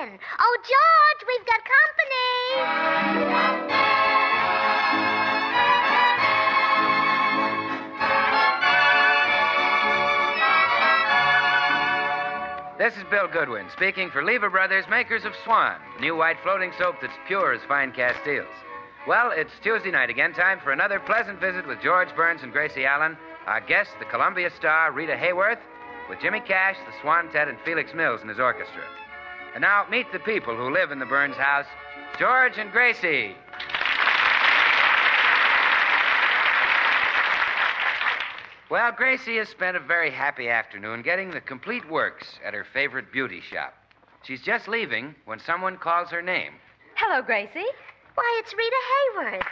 in. Oh, George, we've got company. This is Bill Goodwin, speaking for Lever Brothers, makers of Swan, the new white floating soap that's pure as fine Castiles. Well, it's Tuesday night again, time for another pleasant visit with George Burns and Gracie Allen, our guest, the Columbia star Rita Hayworth, with Jimmy Cash, the Swan-Tet, and Felix Mills in his orchestra. And now, meet the people who live in the Burns house, George and Gracie. Well, Gracie has spent a very happy afternoon getting the complete works at her favorite beauty shop. She's just leaving when someone calls her name. Hello, Gracie. Why, it's Rita Hayworth.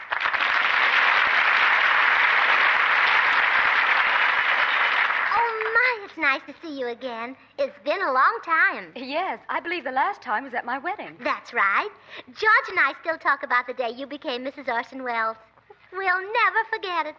Oh, my, it's nice to see you again. It's been a long time. Yes, I believe the last time was at my wedding. That's right. George and I still talk about the day you became Mrs. Orson Welles. We'll never forget it.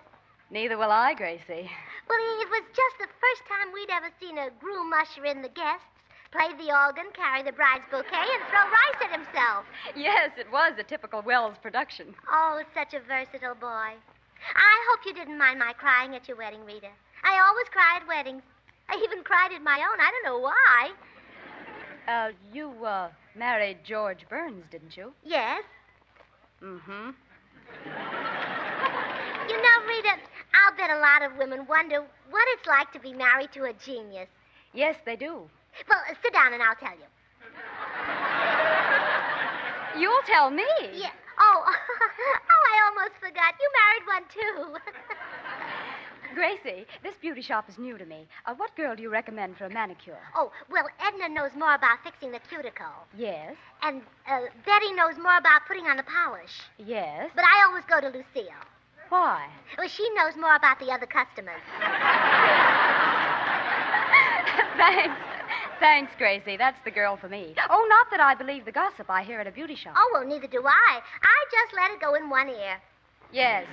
Neither will I, Gracie. Well, it was just the first time we'd ever seen a groom usher in the guests, play the organ, carry the bride's bouquet, and throw rice at himself. Yes, it was a typical Wells production. Oh, such a versatile boy. I hope you didn't mind my crying at your wedding, Rita. I always cry at weddings. I even cried at my own. I don't know why. You married George Burns, didn't you? Yes. Mm-hmm. You know, Rita, I'll bet a lot of women wonder what it's like to be married to a genius. Yes, they do. Well, sit down and I'll tell you. You'll tell me. Yeah. Oh, I almost forgot. You married one, too. Gracie, this beauty shop is new to me. What girl do you recommend for a manicure? Oh, well, Edna knows more about fixing the cuticle. Yes. And Betty knows more about putting on the polish. Yes. But I always go to Lucille. Why? Well, she knows more about the other customers. Thanks. Thanks, Gracie. That's the girl for me. Oh, not that I believe the gossip I hear at a beauty shop. Oh, well, neither do I. I just let it go in one ear. Yes.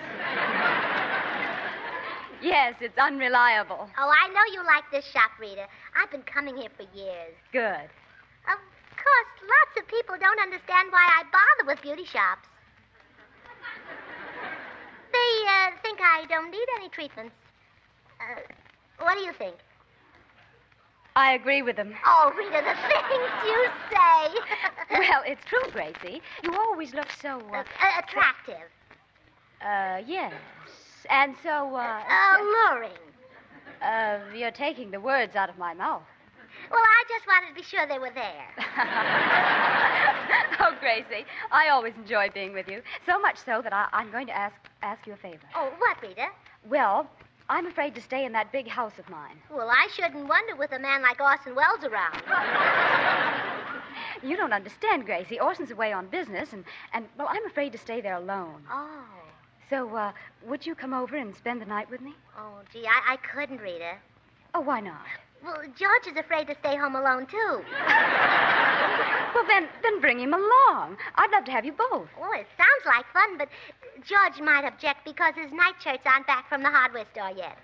Yes, it's unreliable. Oh, I know you like this shop, Rita. I've been coming here for years. Good. Of course, lots of people don't understand why I bother with beauty shops. They think I don't need any treatments. What do you think? I agree with them. Oh, Rita, the things you say. Well, it's true, Gracie. You always look so... attractive. Yes. And so, alluring. You're taking the words out of my mouth. Well, I just wanted to be sure they were there. Oh, Gracie, I always enjoy being with you. So much so that I'm going to ask you a favor. Oh, what, Rita? Well, I'm afraid to stay in that big house of mine. Well, I shouldn't wonder with a man like Orson Welles around. You don't understand, Gracie. Orson's away on business, and well, I'm afraid to stay there alone. Oh. So, would you come over and spend the night with me? Oh, gee, I couldn't, Rita. Oh, why not? Well, George is afraid to stay home alone, too. Well, then bring him along. I'd love to have you both. Oh, it sounds like fun, but George might object because his nightshirts aren't back from the hardware store yet.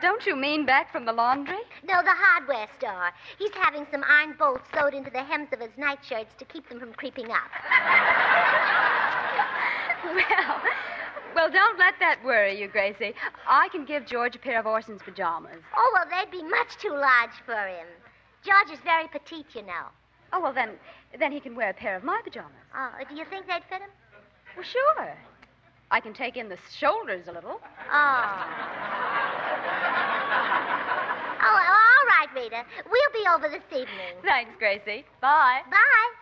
Don't you mean back from the laundry? No, the hardware store. He's having some iron bolts sewed into the hems of his nightshirts to keep them from creeping up. Well, don't let that worry you, Gracie. I can give George a pair of Orson's pajamas. Oh, well, they'd be much too large for him. George is very petite, you know. Oh, well, then he can wear a pair of my pajamas. Oh, do you think they'd fit him? Well, sure. I can take in the shoulders a little. Oh. Oh, all right, Rita. We'll be over this evening. Thanks, Gracie. Bye. Bye.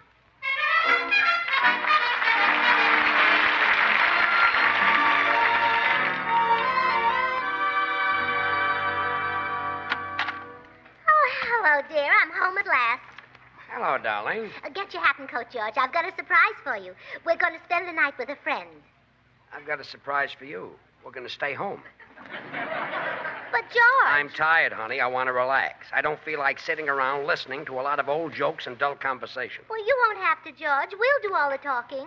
Hello, dear. I'm home at last. Hello, darling. Get your hat and coat, George. I've got a surprise for you. We're going to spend the night with a friend. I've got a surprise for you. We're going to stay home. But, George... I'm tired, honey. I want to relax. I don't feel like sitting around listening to a lot of old jokes and dull conversation. Well, you won't have to, George. We'll do all the talking.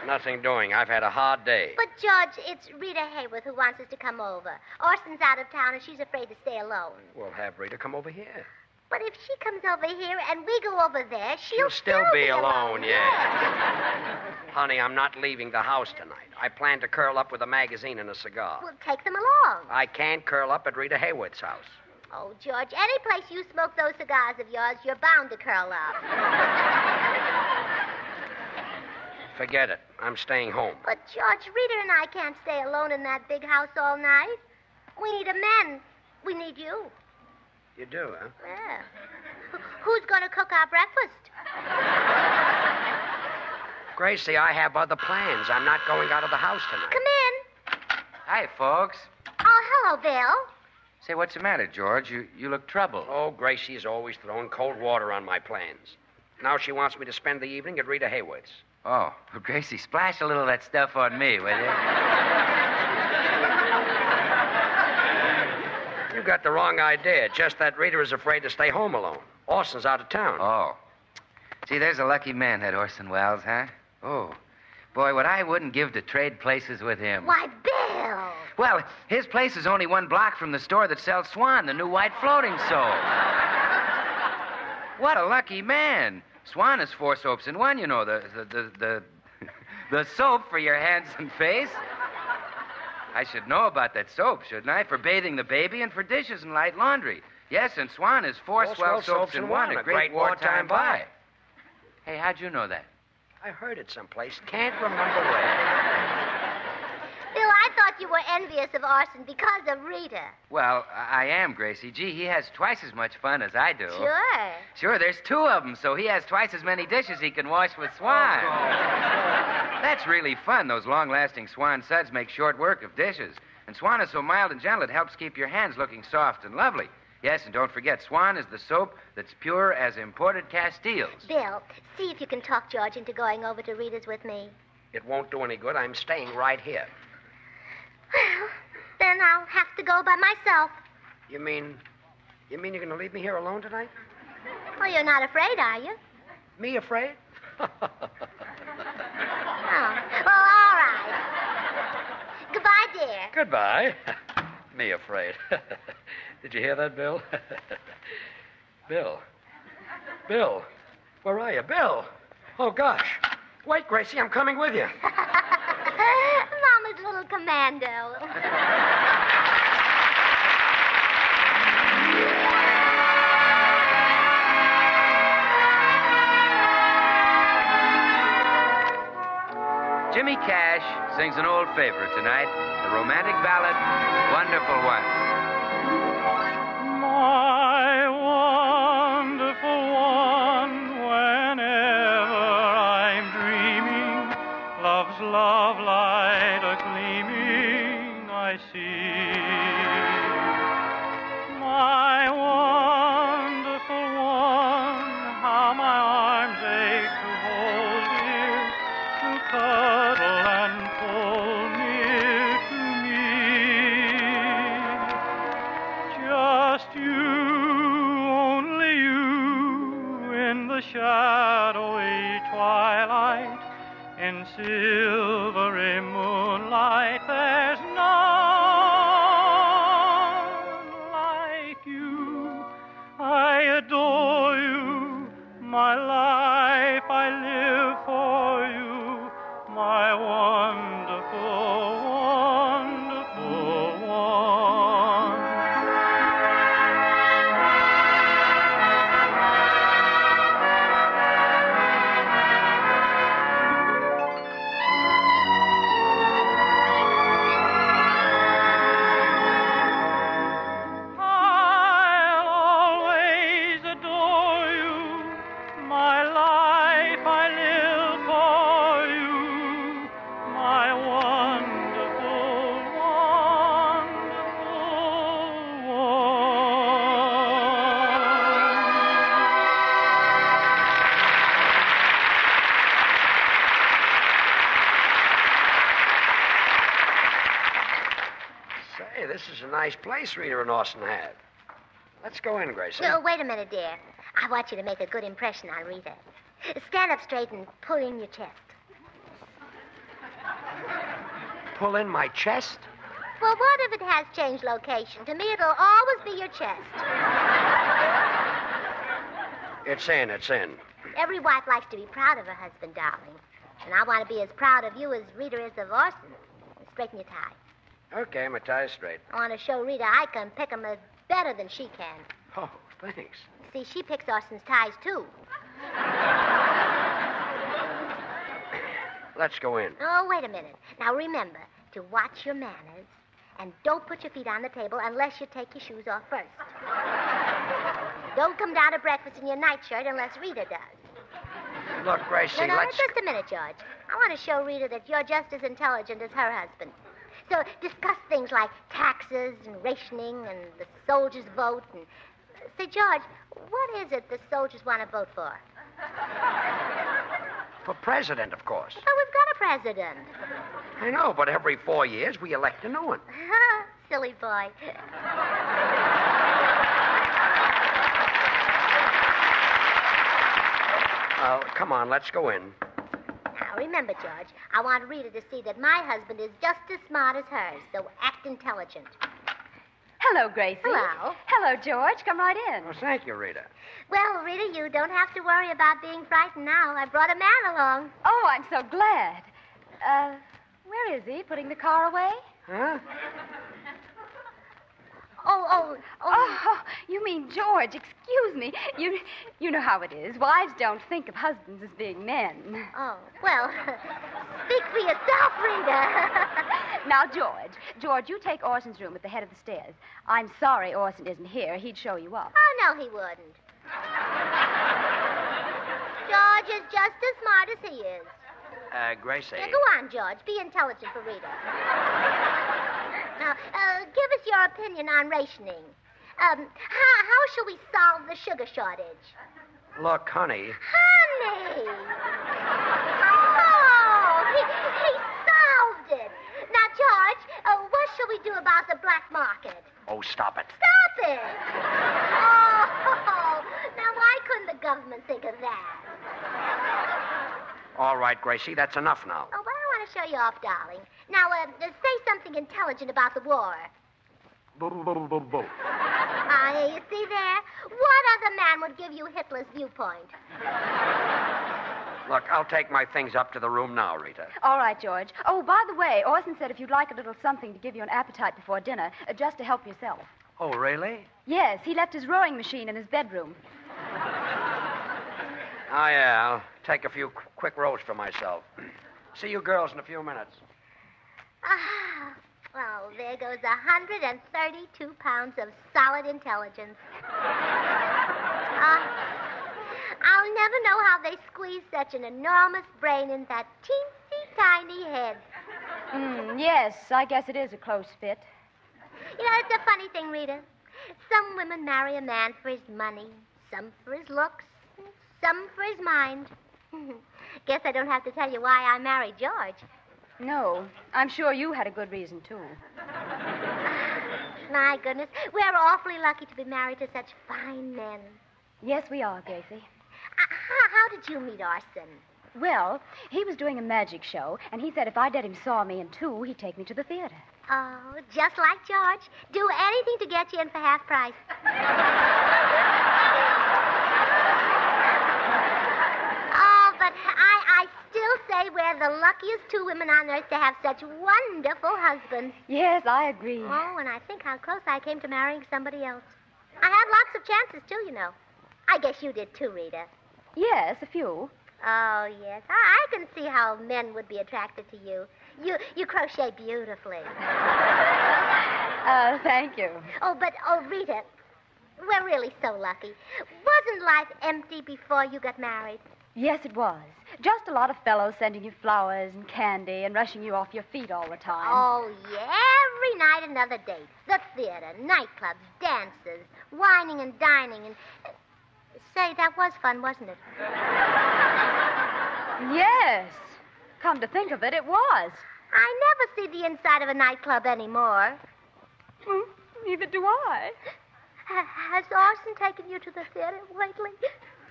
Nothing doing. I've had a hard day. But, George, it's Rita Hayworth who wants us to come over. Orson's out of town, and she's afraid to stay alone. We'll have Rita come over here. But if she comes over here and we go over there, She'll still be alone, yeah. Honey, I'm not leaving the house tonight. I plan to curl up with a magazine and a cigar. Well, take them along. I can't curl up at Rita Hayworth's house. Oh, George, any place you smoke those cigars of yours, you're bound to curl up. Forget it. I'm staying home. But, George, Rita and I can't stay alone in that big house all night. We need a man. We need you. You do, huh? Yeah. Who's going to cook our breakfast? Gracie, I have other plans. I'm not going out of the house tonight. Come in. Hi, folks. Oh, hello, Bill. Say, what's the matter, George? You look troubled. Oh, Gracie's always throwing cold water on my plans. Now she wants me to spend the evening at Rita Hayworth's. Oh, well, Gracie, splash a little of that stuff on me, will you? You got the wrong idea. Just that Rita is afraid to stay home alone. Orson's out of town. Oh. See, there's a lucky man, that Orson Welles, huh? Oh. Boy, what I wouldn't give to trade places with him. Why, Bill. Well, his place is only 1 block from the store that sells Swan, the new white floating soap. What a lucky man. Swan is 4 soaps in one, you know, the soap for your hands and face. I should know about that soap, shouldn't I? For bathing the baby and for dishes and light laundry. Yes, and Swan is 4 swell soaps in one. A great wartime buy. Hey, how'd you know that? I heard it someplace. Can't remember where. Bill, I thought you were envious of Orson because of Rita. Well, I am, Gracie. Gee, he has twice as much fun as I do. Sure. Sure, there's 2 of them, so he has twice as many dishes he can wash with Swan. That's really fun. Those long-lasting Swan suds make short work of dishes. And Swan is so mild and gentle, it helps keep your hands looking soft and lovely. Yes, and don't forget, Swan is the soap that's pure as imported Castiles. Bill, see if you can talk George into going over to Rita's with me. It won't do any good. I'm staying right here. Well, then I'll have to go by myself. You mean you're going to leave me here alone tonight? Well, you're not afraid, are you? Me afraid? Oh. Well, all right. Goodbye, dear. Goodbye. Me afraid. Did you hear that, Bill? Bill. Bill. Where are you? Bill. Oh, gosh. Wait, Gracie, I'm coming with you. Mama's little commando. Jimmy Cash sings an old favorite tonight, the romantic ballad, Wonderful One. My wonderful one, whenever I'm dreaming, love's love light a-gleaming I see. My wonderful one, how my arms ache to hold dear, to cuddle and pull near to me. Just you, only you, in the shadowy twilight, in silvery moonlight, there's none like you. I adore you, my life I live for you, my wonderful, wonderful one. I'll always adore you, my life I live for you, my wonderful, wonderful Say, this is a nice place Rita and Orson had. Let's go in, Gracie. No, wait a minute, dear. I want you to make a good impression on Rita. Stand up straight and pull in your chest. pull in my chest? Well, what if it has changed location? To me, it'll always be your chest. It's in. Every wife likes to be proud of her husband, darling. And I want to be as proud of you as Rita is of Orson. Straighten your tie. Okay, my tie's straight. I want to show Rita I can pick 'em better than she can. Oh, thanks. See, she picks Orson's ties, too. Let's go in. Oh, wait a minute. Now, remember to watch your manners and don't put your feet on the table unless you take your shoes off first. Don't come down to breakfast in your nightshirt unless Rita does. Look, Gracie, No, let's... just a minute, George. I want to show Rita that you're just as intelligent as her husband. So discuss things like taxes and rationing and the soldiers' vote. And say, George, what is it the soldiers want to vote for? For president, of course. But we've got a president. I know, but every 4 years we elect a new one. Silly boy. Come on, let's go in. Now, remember, George, I want Rita to see that my husband is just as smart as hers, so act intelligent. Hello, Gracie. Hello. Hello, George. Come right in. Oh, thank you, Rita. Well, Rita, you don't have to worry about being frightened now. I brought a man along. Oh, I'm so glad. Where is he? Putting the car away? Huh? Oh, you mean George. Excuse me. You know how it is. Wives don't think of husbands as being men. Oh, well, speak for yourself, Rita. Now, George, you take Orson's room at the head of the stairs. I'm sorry Orson isn't here. He'd show you up. Oh, no, he wouldn't. George is just as smart as he is. Gracie. Yeah, go on, George. Be intelligent for Rita. Now, give us your opinion on rationing. How shall we solve the sugar shortage? Look, honey. Honey! Oh, he solved it. Now, George, what shall we do about the black market? Oh, stop it. Stop it! Oh, now why couldn't the government think of that? All right, Gracie, that's enough now. Oh, but I want to show you off, darling. Now, say something intelligent about the war. You see there? What other man would give you Hitler's viewpoint? Look, I'll take my things up to the room now, Rita. All right, George. Oh, by the way, Orson said if you'd like a little something to give you an appetite before dinner, just to help yourself. Oh, really? Yes, he left his rowing machine in his bedroom. Oh, yeah, I'll take a few quick rows for myself. See you girls in a few minutes. Well, there goes 132 pounds of solid intelligence. I'll never know how they squeeze such an enormous brain in that teensy tiny head. Yes, I guess it is a close fit. You know, it's a funny thing, Rita. Some women marry a man for his money, some for his looks, some for his mind. Guess I don't have to tell you why I married George. No, I'm sure you had a good reason, too. My goodness, we're awfully lucky to be married to such fine men. Yes, we are, Gracie. How did you meet Orson? Well, he was doing a magic show, and he said if I'd let him saw me in two, he'd take me to the theater. Oh, just like George. Do anything to get you in for half price. But I still say we're the luckiest two women on earth to have such wonderful husbands. Yes, I agree. Oh, and I think how close I came to marrying somebody else. I had lots of chances, too, you know. I guess you did, too, Rita. Yes, a few. Oh, yes. I can see how men would be attracted to you. You crochet beautifully. Thank you. Oh, Rita, we're really so lucky. Wasn't life empty before you got married? Yes, it was. Just a lot of fellows sending you flowers and candy and rushing you off your feet all the time. Oh, yeah. Every night another date. The theater, nightclubs, dances, wining and dining. And say, that was fun, wasn't it? Yes. Come to think of it, it was. I never see the inside of a nightclub anymore. Neither do I. Has Orson taken you to the theater lately?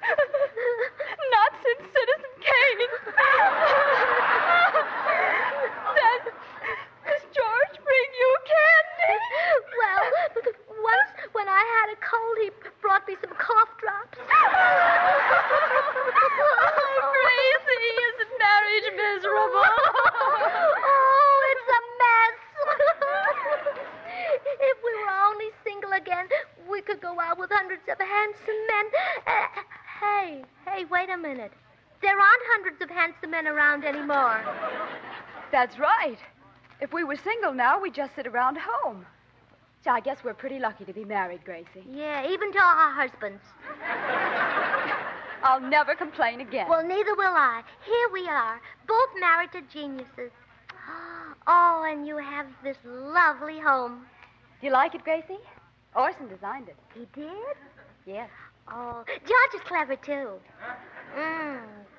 Not since Citizen Kane. to go out with hundreds of handsome men. Hey, wait a minute. There aren't hundreds of handsome men around anymore. That's right. If we were single now, we'd just sit around home. So I guess we're pretty lucky to be married, Gracie. Yeah, even to our husbands. I'll never complain again. Well, neither will I. Here we are, both married to geniuses. Oh, and you have this lovely home. Do you like it, Gracie? Orson designed it. He did? Yes. Oh, George is clever, too.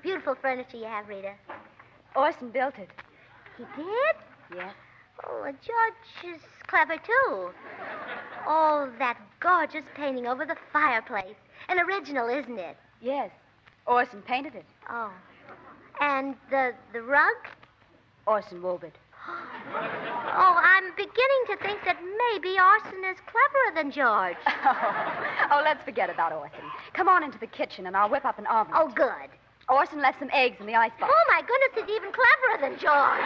Beautiful furniture you have, Rita. Orson built it. He did? Yes. Oh, George is clever, too. Oh, that gorgeous painting over the fireplace. An original, isn't it? Yes. Orson painted it. Oh. And the rug? Orson wove it. Oh, I'm beginning to think that maybe Orson is cleverer than George. Oh, let's forget about Orson. Come on into the kitchen and I'll whip up an omelet. Oh, good. Orson left some eggs in the icebox. Oh, my goodness, he's even cleverer than George.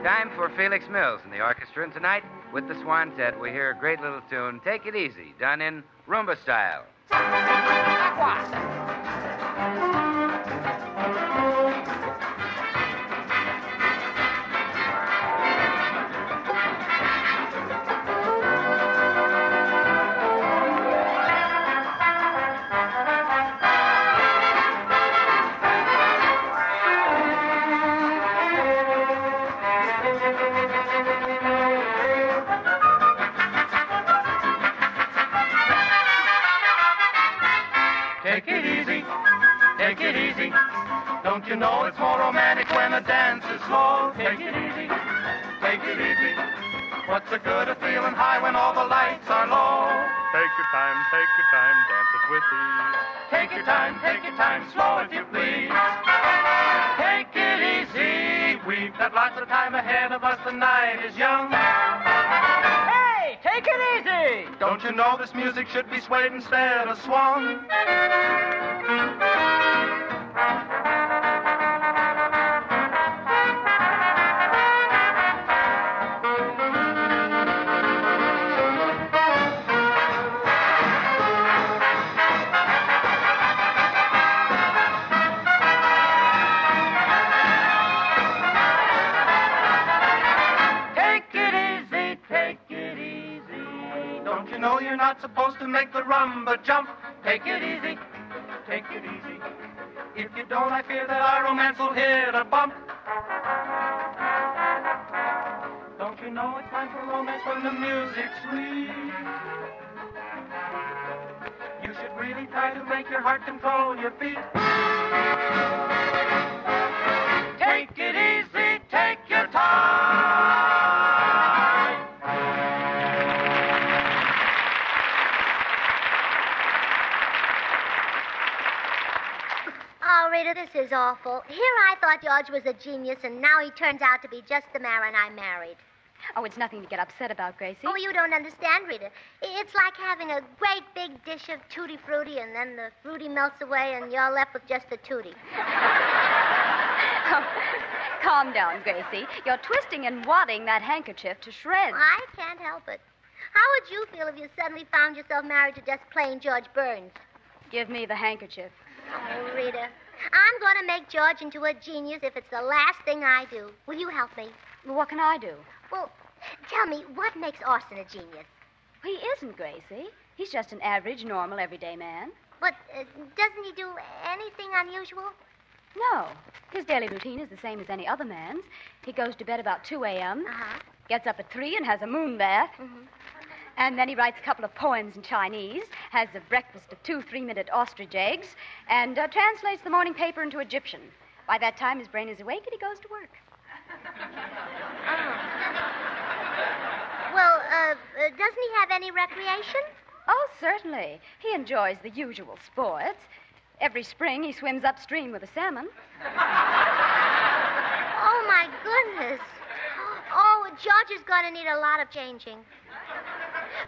Time for Felix Mills and the orchestra, and tonight, with the Swantet, we hear a great little tune, Take It Easy, done in rumba style. Take it easy, take it easy. Don't you know it's more romantic when a dance is slow? Take it easy, take it easy. What's the good of feeling high when all the lights are low? Take your time, dance it with ease. Take your time, slow if you please. Take it easy, we've got lots of time ahead of us, the night is young. Hey, take it easy! Don't you know this music should be swayed instead of swung? No, you're not supposed to make the rumba jump. Take it easy, take it easy. If you don't, I fear that our romance will hit a bump. Don't you know it's time for romance when the music's sweet? You should really try to make your heart control your feet. Take it easy, take your time. Oh, Rita, this is awful. Here I thought George was a genius, and now he turns out to be just the man I married. Oh, it's nothing to get upset about, Gracie. Oh, you don't understand, Rita. It's like having a great big dish of tutti frutti, and then the fruity melts away, and you're left with just the tutti. Oh, calm down, Gracie. You're twisting and wadding that handkerchief to shreds. I can't help it. How would you feel if you suddenly found yourself married to just plain George Burns? Give me the handkerchief. Oh, Rita, I'm going to make George into a genius if it's the last thing I do. Will you help me? Well, what can I do? Well, tell me, what makes Orson a genius? He isn't, Gracie. He's just an average, normal, everyday man. But doesn't he do anything unusual? No. His daily routine is the same as any other man's. He goes to bed about 2 a.m., gets up at 3 and has a moon bath. Mm-hmm. And then he writes a couple of poems in Chinese, has a breakfast of 2 3-minute ostrich eggs, and translates the morning paper into Egyptian. By that time, his brain is awake and he goes to work. Well, doesn't he have any recreation? Oh, certainly. He enjoys the usual sports. Every spring, he swims upstream with a salmon. Oh, my goodness. Oh, George is going to need a lot of changing.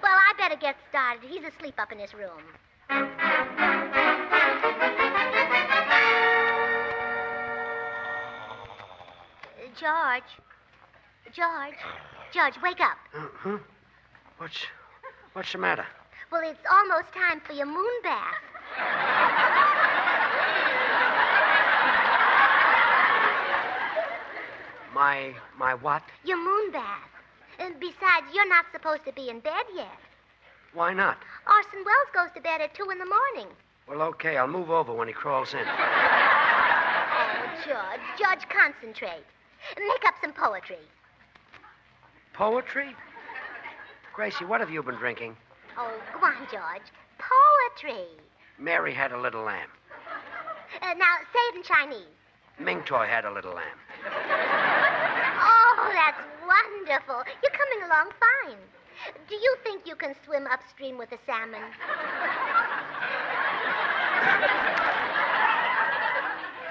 Well, I better get started. He's asleep up in his room. George, wake up. Huh? What's the matter? Well, it's almost time for your moon bath. My what? Your moon bath. And besides, you're not supposed to be in bed yet. Why not? Orson Welles goes to bed at 2 in the morning. Well, okay, I'll move over when he crawls in. Oh, George, concentrate. Make up some poetry. Poetry? Gracie, what have you been drinking? Oh, go on, George. Poetry. Mary had a little lamb. Now, say it in Chinese. Ming Toy had a little lamb. Oh, that's wonderful. You're coming along fine. Do you think you can swim upstream with a salmon?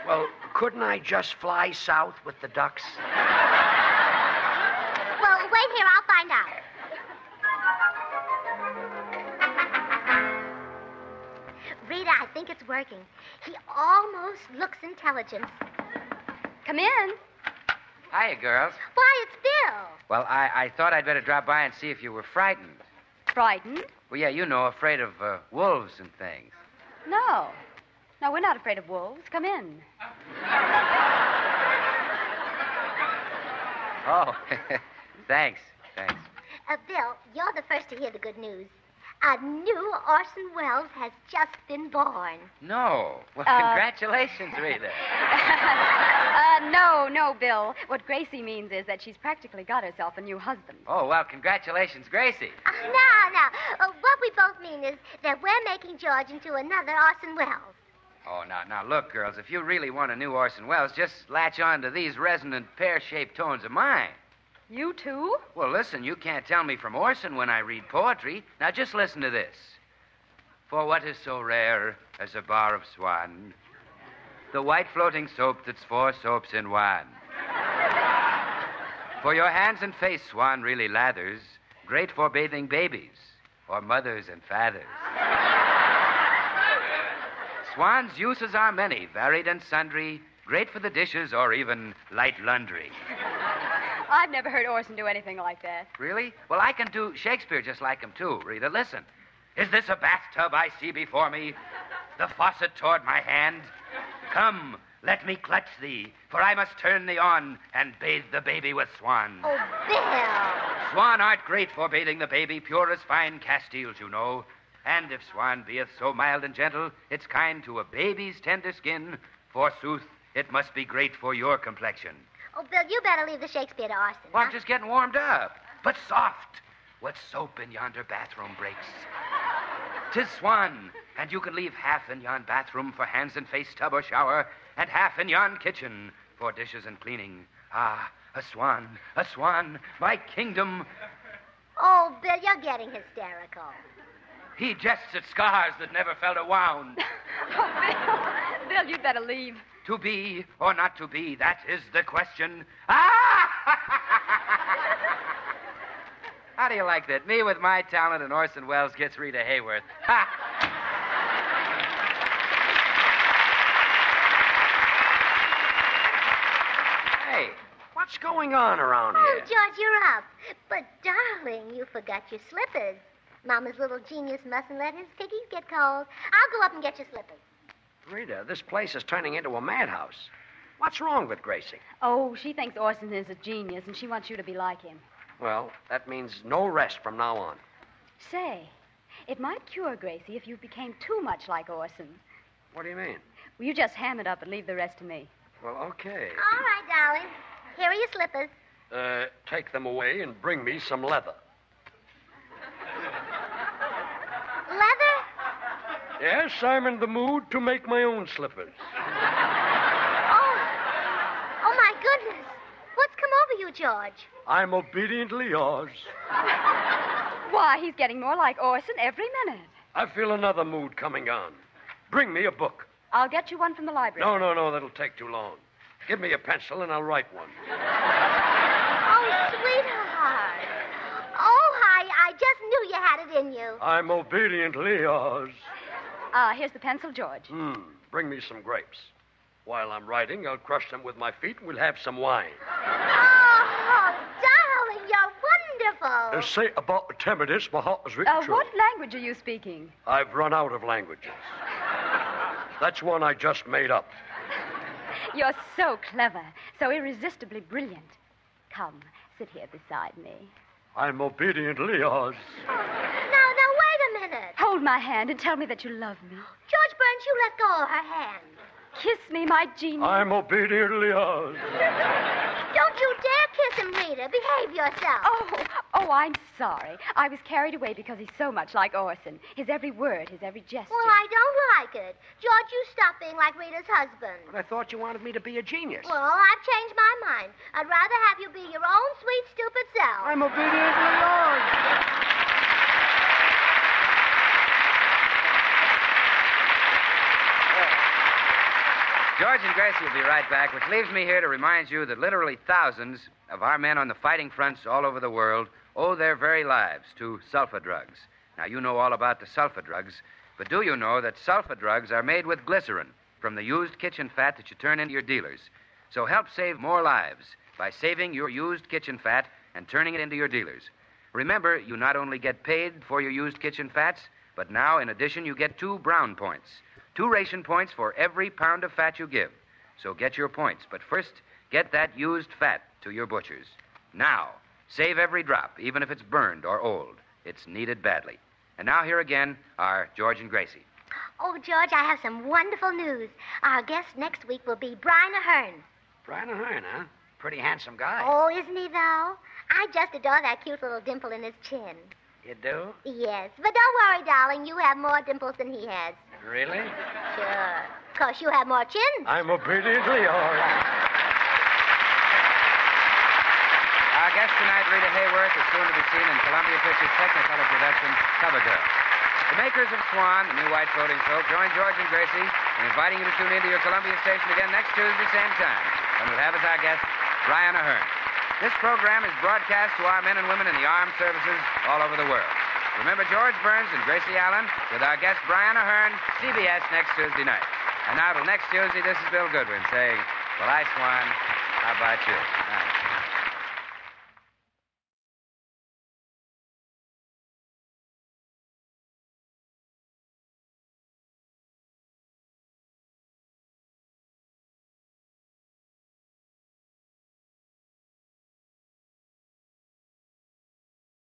Well, couldn't I just fly south with the ducks? Well, wait here. I'll find out. Rita, I think it's working. He almost looks intelligent. Come in. Hiya, girls. Why, it's Bill. Well, I thought I'd better drop by and see if you were frightened. Frightened? Well, yeah, you know, afraid of wolves and things. No. No, we're not afraid of wolves. Come in. Oh, thanks. Bill, you're the first to hear the good news. A new Orson Welles has just been born. No. Well, congratulations, Rita. No, Bill. What Gracie means is that she's practically got herself a new husband. Oh, well, congratulations, Gracie. No. What we both mean is that we're making George into another Orson Welles. Oh, now, look, girls, if you really want a new Orson Welles, just latch on to these resonant pear-shaped tones of mine. You too? Well, listen, you can't tell me from Orson when I read poetry. Now, just listen to this. For what is so rare as a bar of swan? The white floating soap that's 4 soaps in one. For your hands and face, swan really lathers, great for bathing babies or mothers and fathers. Swan's uses are many, varied and sundry, great for the dishes or even light laundry. I've never heard Orson do anything like that. Really? Well, I can do Shakespeare just like him, too, Rita. Listen. Is this a bathtub I see before me? The faucet toward my hand? Come, let me clutch thee, for I must turn thee on and bathe the baby with swan. Oh, Bill. Swan art great for bathing the baby, pure as fine castiles, you know. And if swan beeth so mild and gentle, it's kind to a baby's tender skin. Forsooth, it must be great for your complexion. Oh, Bill, you better leave the Shakespeare to Orson. Well, huh? I'm just getting warmed up. But soft. What soap in yonder bathroom breaks? 'Tis swan, and you can leave half in yon bathroom for hands and face tub or shower, and half in yon kitchen for dishes and cleaning. Ah, a swan, my kingdom. Oh, Bill, you're getting hysterical. He jests at scars that never felt a wound. Oh, Bill, you'd better leave. To be or not to be, that is the question. Ah! How do you like that? Me with my talent and Orson Welles gets Rita Hayworth. Ha! Hey, What's going on around Oh, here? George, you're up. But, darling, you forgot your slippers. Mama's little genius mustn't let his piggies get cold. I'll go up and get your slippers. Rita, this place is turning into a madhouse. What's wrong with Gracie? Oh, she thinks Orson is a genius, and she wants you to be like him. Well, that means no rest from now on. Say, it might cure Gracie if you became too much like Orson. What do you mean? Well, you just ham it up and leave the rest to me. Well, okay. All right, darling. Here are your slippers. Take them away and bring me some leather. Leather? Yes, I'm in the mood to make my own slippers. Oh, my goodness. What's come over you, George? I'm obediently yours. Why, he's getting more like Orson every minute. I feel another mood coming on. Bring me a book. I'll get you one from the library. No, that'll take too long. Give me a pencil and I'll write one. Oh, sweetheart. Oh, I just knew you had it in you. I'm obediently yours. Here's the pencil, George. Bring me some grapes. While I'm writing, I'll crush them with my feet and we'll have some wine. Oh, darling, you're wonderful. Say about the 10 minutes, my heart is written true. What language are you speaking? I've run out of languages. That's one I just made up. You're so clever, so irresistibly brilliant. Come, sit here beside me. I'm obediently yours. Now, wait a minute. Hold my hand and tell me that you love me. George Burns, you let go of her hand. Kiss me, my genius. I'm obediently yours. Don't you dare kiss him, Rita. Behave yourself. Oh, I'm sorry. I was carried away because he's so much like Orson. His every word, his every gesture. Well, I don't like it. George, you stop being like Rita's husband. But I thought you wanted me to be a genius. Well, I've changed my mind. I'd rather have you be your own sweet, stupid self. I'm obediently yours. George and Gracie will be right back, which leaves me here to remind you that literally thousands of our men on the fighting fronts all over the world owe their very lives to sulfa drugs. Now, you know all about the sulfa drugs, but do you know that sulfa drugs are made with glycerin from the used kitchen fat that you turn into your dealers? So help save more lives by saving your used kitchen fat and turning it into your dealers. Remember, you not only get paid for your used kitchen fats, but now, in addition, you get 2 brown points. 2 ration points for every pound of fat you give. So get your points. But first, get that used fat to your butchers. Now, save every drop, even if it's burned or old. It's needed badly. And now here again are George and Gracie. Oh, George, I have some wonderful news. Our guest next week will be Brian Ahern. Brian Ahern, huh? Pretty handsome guy. Oh, isn't he, though? I just adore that cute little dimple in his chin. You do? Yes, but don't worry, darling. You have more dimples than he has. Really? Sure. 'Cause you have more chins. I'm obediently yours. Our guest tonight, Rita Hayworth, is soon to be seen in Columbia Pictures' Technicolor production, Cover Girl. The makers of Swan, the new white floating soap, join George and Gracie in inviting you to tune into your Columbia station again next Tuesday, same time, when we'll have as our guest Brian Ahern. This program is broadcast to our men and women in the armed services all over the world. Remember George Burns and Gracie Allen with our guest Brian Ahern, CBS next Tuesday night. And now till next Tuesday, this is Bill Goodwin saying, well, I, Swan, how about you?